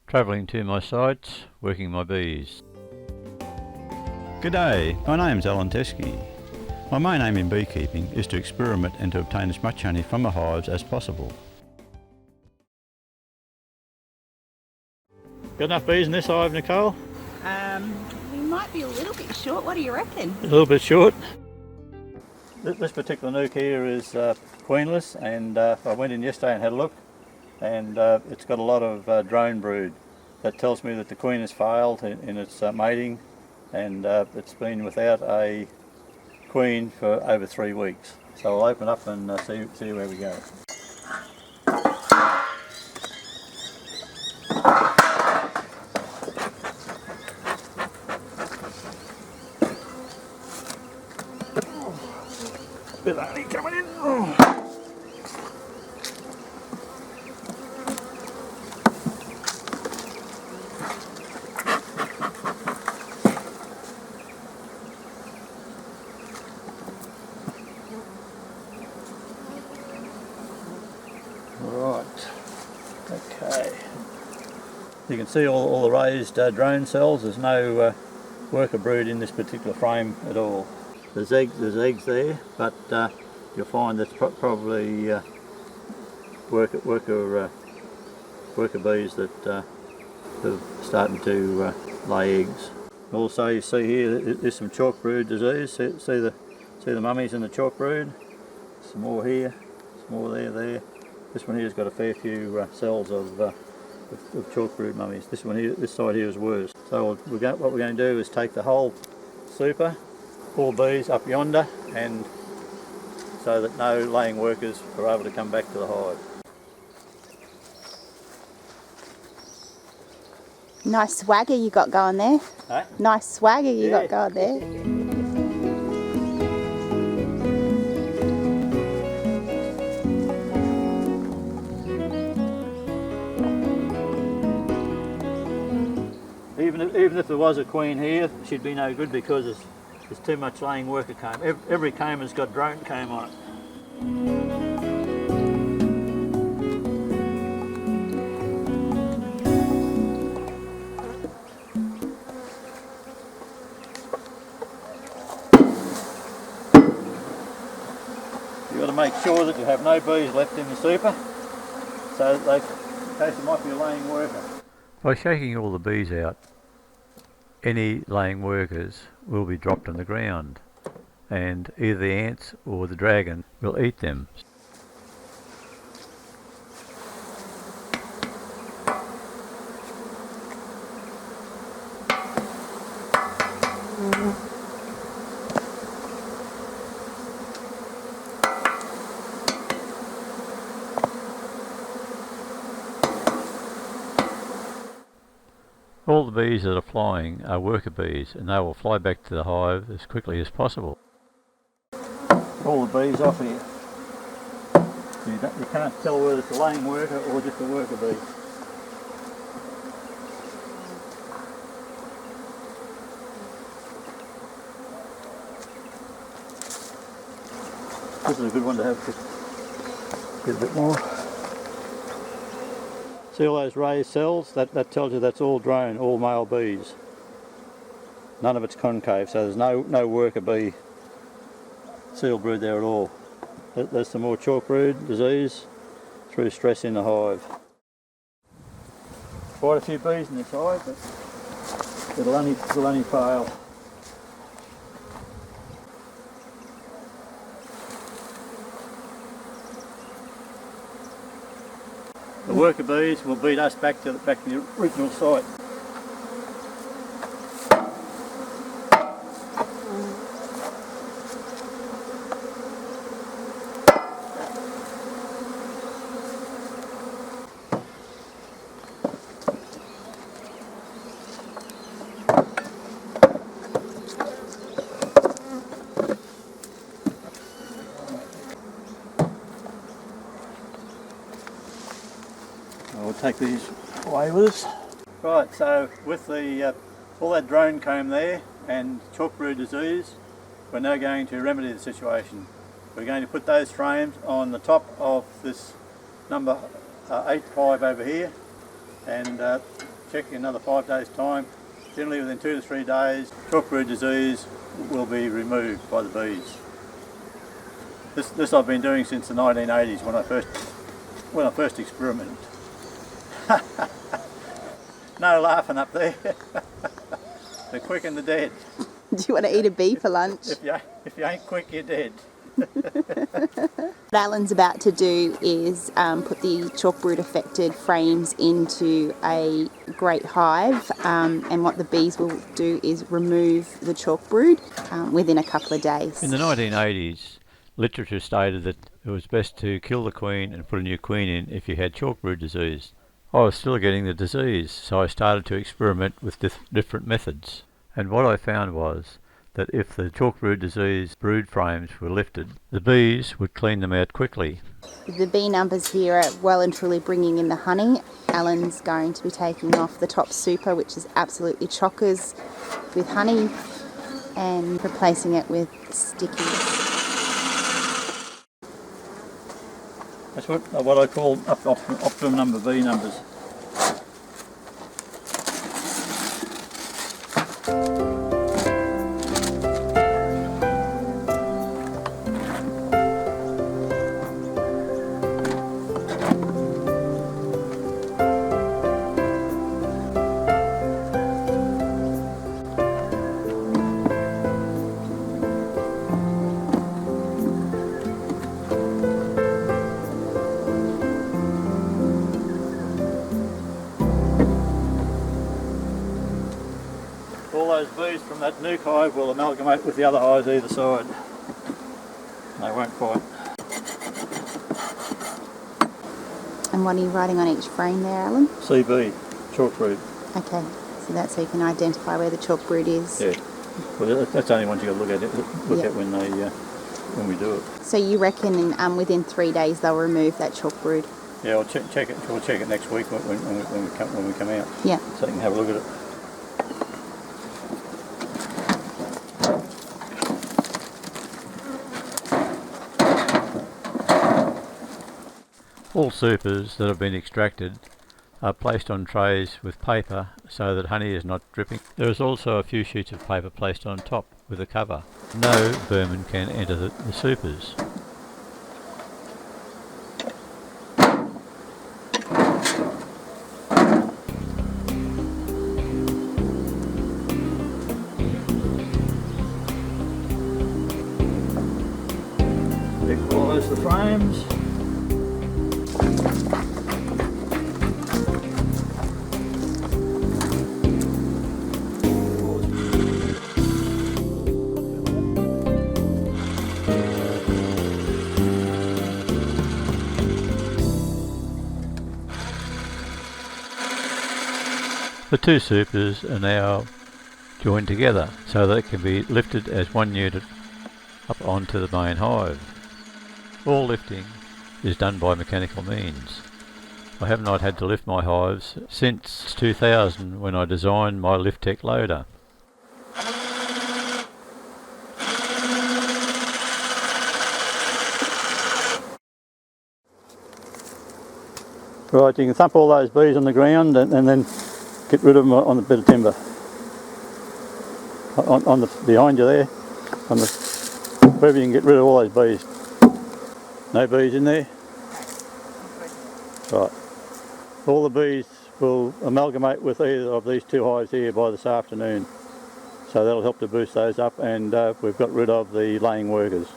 Travelling to my sites, working my bees. G'day, my name's Alan Teskey. My main aim in beekeeping is to experiment and to obtain as much honey from the hives as possible. Got enough bees in this hive, Nicole? We might be a little bit short. What do you reckon? A little bit short. This particular nuke here is Queenless, and I went in yesterday and had a look, and it's got a lot of drone brood. That tells me that the queen has failed in its mating, and it's been without a queen for over 3 weeks. So I'll open up and see where we go. Bit of honey coming in. Right, okay. You can see all the raised drone cells. There's no worker brood in this particular frame at all. There's eggs there, but you'll find that's probably worker bees that are starting to lay eggs. Also, you see here there's some chalk brood disease. See the mummies in the chalk brood. Some more here, some more there. This one here's got a fair few cells of chalk brood mummies. This side here is worse. So what we're going to do is take the whole super, all bees up yonder, and so that no laying workers are able to come back to the hive. Nice swagger you got going there. Hey? Nice swagger you got going there. Even if there was a queen here, she'd be no good because there's too much laying worker comb. Every comb has got drone comb on it. You've got to make sure that you have no bees left in the super, so that in case there might be a laying worker. By shaking all the bees out, any laying workers will be dropped on the ground, and either the ants or the dragon will eat them. All the bees that are flying are worker bees, and they will fly back to the hive as quickly as possible. All the bees off here. You can't tell whether it's a laying worker or just a worker bee. This is a good one to have to get a bit more. See all those raised cells? That tells you that's all drone, all male bees. None of it's concave, so there's no worker bee seal brood there at all. There's some more chalk brood disease through stress in the hive. Quite a few bees in this hive, but it'll only fail. The worker bees will beat us back to the original site. We'll take these away with us. Right, so with all that drone comb there and chalk brood disease, we're now going to remedy the situation. We're going to put those frames on the top of this number 8 hive over here, and check in another 5 days' time. Generally within 2 to 3 days, chalk brood disease will be removed by the bees. This I've been doing since the 1980s when I first experimented. No laughing up there. The quick and the dead. Do you want to eat a bee for lunch? If you ain't quick, you're dead. What Alan's about to do is put the chalk brood affected frames into a great hive, and what the bees will do is remove the chalk brood within a couple of days. In the 1980s, literature stated that it was best to kill the queen and put a new queen in if you had chalk brood disease. I was still getting the disease, so I started to experiment with different methods. And what I found was that if the chalk brood disease brood frames were lifted, the bees would clean them out quickly. The bee numbers here are well and truly bringing in the honey. Alan's going to be taking off the top super, which is absolutely chockers with honey, and replacing it with stickies. That's what I call optimum number bee numbers. All those bees from that nuke hive will amalgamate with the other hives either side. They won't fight. And what are you writing on each frame there, Alan? CB, chalk brood. Okay, so that's so you can identify where the chalk brood is. Yeah. Well, that's the only ones you got to look at when we do it. So you reckon within 3 days they'll remove that chalk brood? Yeah, I'll check it. We'll check it next week when we come out. Yeah. So you can have a look at it. All supers that have been extracted are placed on trays with paper so that honey is not dripping. There is also a few sheets of paper placed on top with a cover. No vermin can enter the supers. Equalise the frames. The two supers are now joined together so they can be lifted as one unit up onto the main hive. All lifting is done by mechanical means. I have not had to lift my hives since 2000 when I designed my LiftTech loader. Right, you can thump all those bees on the ground and then get rid of them on a bit of timber. Behind you there, wherever you can get rid of all those bees. No bees in there? Right. All the bees will amalgamate with either of these two hives here by this afternoon. So that'll help to boost those up, and we've got rid of the laying workers.